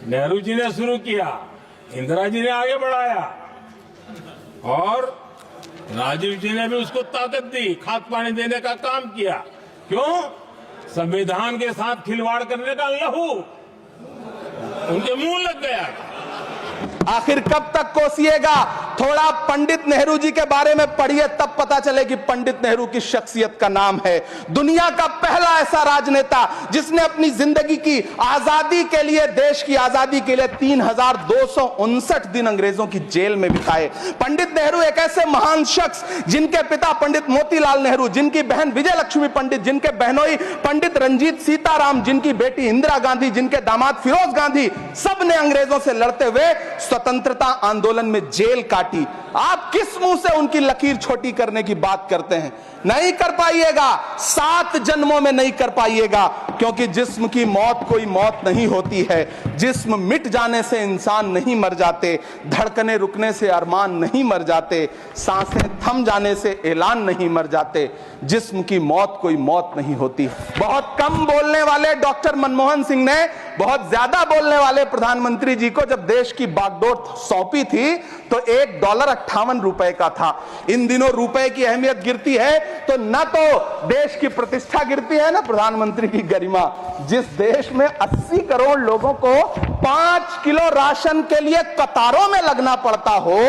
नेहरू जी ने शुरू किया, इंदिरा जी ने आगे बढ़ाया और राजीव जी ने भी उसको ताकत दी, खाद पानी देने का काम किया। क्यों? संविधान के साथ खिलवाड़ करने का लहू उनके मुंह लग गया। आखिर कब तक कोसिएगा? थोड़ा पंडित नेहरू जी के बारे में पढ़िए, तब पता चले कि पंडित नेहरू की शख्सियत का नाम है। दुनिया का पहला ऐसा राजनेता जिसने अपनी जिंदगी की आजादी के लिए, देश की आजादी के लिए 3259 दिन अंग्रेजों की जेल में बिताए। पंडित नेहरू एक ऐसे महान शख्स जिनके पिता पंडित मोतीलाल नेहरू, जिनकी बहन विजय लक्ष्मी पंडित, जिनके बहनोई पंडित रंजीत सीताराम, जिनकी बेटी इंदिरा गांधी, जिनके दामाद फिरोज गांधी, सब ने अंग्रेजों से लड़ते हुए स्वतंत्रता आंदोलन में जेल काटी। आप किस मुंह से उनकी लकीर छोटी करने की बात करते हैं? नहीं कर पाइएगा, 7 जन्मों में नहीं कर पाइएगा, क्योंकि जिस्म की मौत कोई मौत नहीं होती है। जिस्म मिट जाने से इंसान नहीं मर जाते, धड़कने रुकने से अरमान नहीं मर जाते, सांसें थम जाने से ऐलान नहीं मर जाते। जिस्म की मौत कोई मौत नहीं होती। बहुत कम बोलने वाले डॉक्टर मनमोहन सिंह ने बहुत ज्यादा बोलने वाले प्रधानमंत्री जी को जब देश की बागडोर सौंपी थी तो $1 58 रुपए का था। इन दिनों रुपए की अहमियत गिरती है तो न तो देश की प्रतिष्ठा गिरती है, ना प्रधानमंत्री की गरिमा। जिस देश में 80 करोड़ लोगों को 5 किलो राशन के लिए कतारों में लगना पड़ता हो,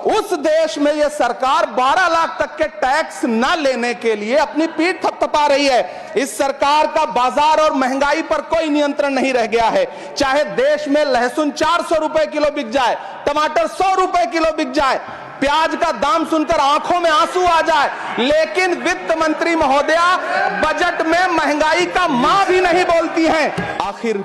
उस देश में यह सरकार 12 लाख तक के टैक्स न लेने के लिए अपनी पीठ थपथपा रही है। इस सरकार का बाजार और महंगाई पर कोई नियंत्रण नहीं रह गया है। चाहे देश में लहसुन 400 रुपए किलो बिक जाए, टमाटर 100 रुपए किलो बिक जाए, प्याज का दाम सुनकर आंखों में आंसू आ जाए, लेकिन वित्त मंत्री महोदया बजट में महंगाई का मां भी नहीं बोलती हैं। आखिर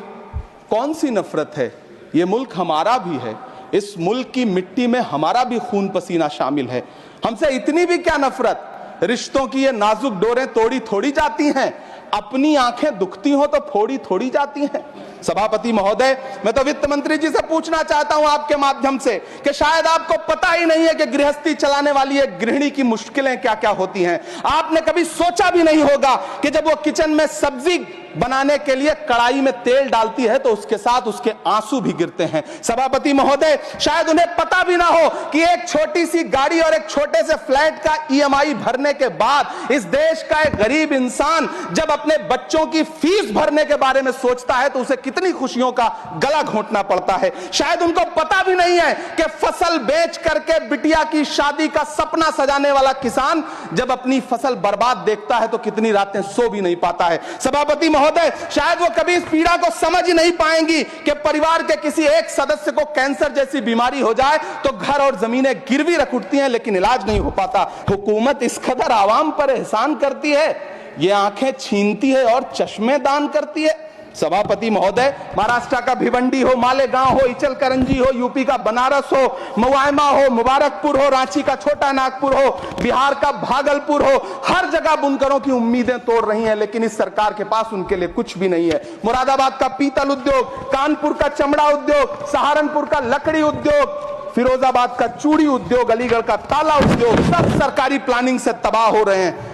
कौन सी नफरत है? यह मुल्क हमारा भी है, इस मुल्क की मिट्टी में हमारा भी खून पसीना शामिल है। हमसे इतनी भी क्या नफरत? रिश्तों की ये नाजुक डोरें तोड़ी थोड़ी जाती हैं, अपनी आंखें दुखती हो तो फोड़ी थोड़ी जाती हैं। सभापति महोदय, मैं तो वित्त मंत्री जी से पूछना चाहता हूं आपके माध्यम से कि शायद आपको पता ही नहीं है कि गृहस्थी चलाने वाली एक गृहिणी की मुश्किलें क्या क्या होती हैं। आपने कभी सोचा भी नहीं होगा कि जब वो किचन में सब्जी बनाने के लिए कढ़ाई में तेल डालती है तो उसके साथ उसके आंसू भी गिरते हैं। सभापति महोदय, शायद उन्हें पता भी ना हो कि एक छोटी सी गाड़ी और एक छोटे से फ्लैट का EMI भरने के बाद इस देश का एक गरीब इंसान जब अपने बच्चों की फीस भरने के बारे में सोचता है तो उसे कितनी खुशियों का गला घोंटना पड़ता है। शायद उनको पता भी नहीं है कि फसल बेच करके बिटिया की शादी का सपना सजाने वाला किसान जब अपनी फसल बर्बाद देखता है तो कितनी रातें सो भी नहीं पाता है। सभापति महोदय, शायद वो कभी इस पीड़ा को समझ ही नहीं पाएंगी कि परिवार के किसी एक सदस्य को कैंसर जैसी बीमारी हो जाए तो घर और जमीनें गिरवी रख उठती हैं, लेकिन इलाज नहीं हो पाता। हुकूमत इस कदर आवाम पर एहसान करती है, ये आंखें छीनती है और चश्मे दान करती है। सभापति महोदय, महाराष्ट्र का भिवंडी हो, मालेगांव हो, इचल करंजी हो, यूपी का बनारस हो, मुआयमा हो, मुबारकपुर हो, रांची का छोटा नागपुर हो, बिहार का भागलपुर हो, हर जगह बुनकरों की उम्मीदें तोड़ रही हैं, लेकिन इस सरकार के पास उनके लिए कुछ भी नहीं है। मुरादाबाद का पीतल उद्योग, कानपुर का चमड़ा उद्योग, सहारनपुर का लकड़ी उद्योग, फिरोजाबाद का चूड़ी उद्योग, अलीगढ़ का ताला उद्योग, सब सरकारी प्लानिंग से तबाह हो रहे हैं।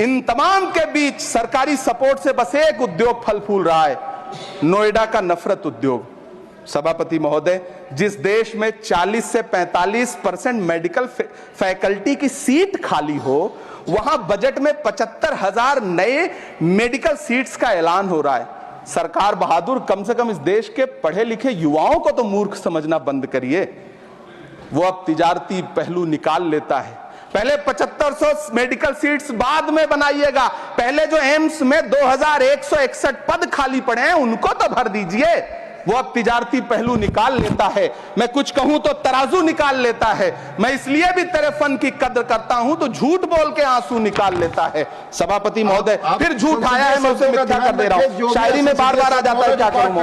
इन तमाम के बीच सरकारी सपोर्ट से बस एक उद्योग फल फूल रहा है, नोएडा का नफरत उद्योग। सभापति महोदय, जिस देश में 40 से 45% मेडिकल फैकल्टी की सीट खाली हो, वहां बजट में 75,000 नए मेडिकल सीट्स का ऐलान हो रहा है। सरकार बहादुर, कम से कम इस देश के पढ़े लिखे युवाओं को तो मूर्ख समझना बंद करिए। वो अब तिजारती पहलू निकाल लेता है। पहले 7500 मेडिकल सीट्स बाद में बनाइएगा, पहले जो एम्स में 2161 पद खाली पड़े हैं उनको तो भर दीजिए। वो अब तिजारती पहलू निकाल लेता है। मैं कुछ कहूं तो तराजू निकाल लेता है। मैं इसलिए भी तेरे फन की कद्र करता हूं तो झूठ बोल के आंसू निकाल लेता है। सभापति महोदय, फिर झूठ आया है, मैं उसे मिथ्या कर दे रहा हूं। शायरी में बार बार आ जाता है, क्या करूं।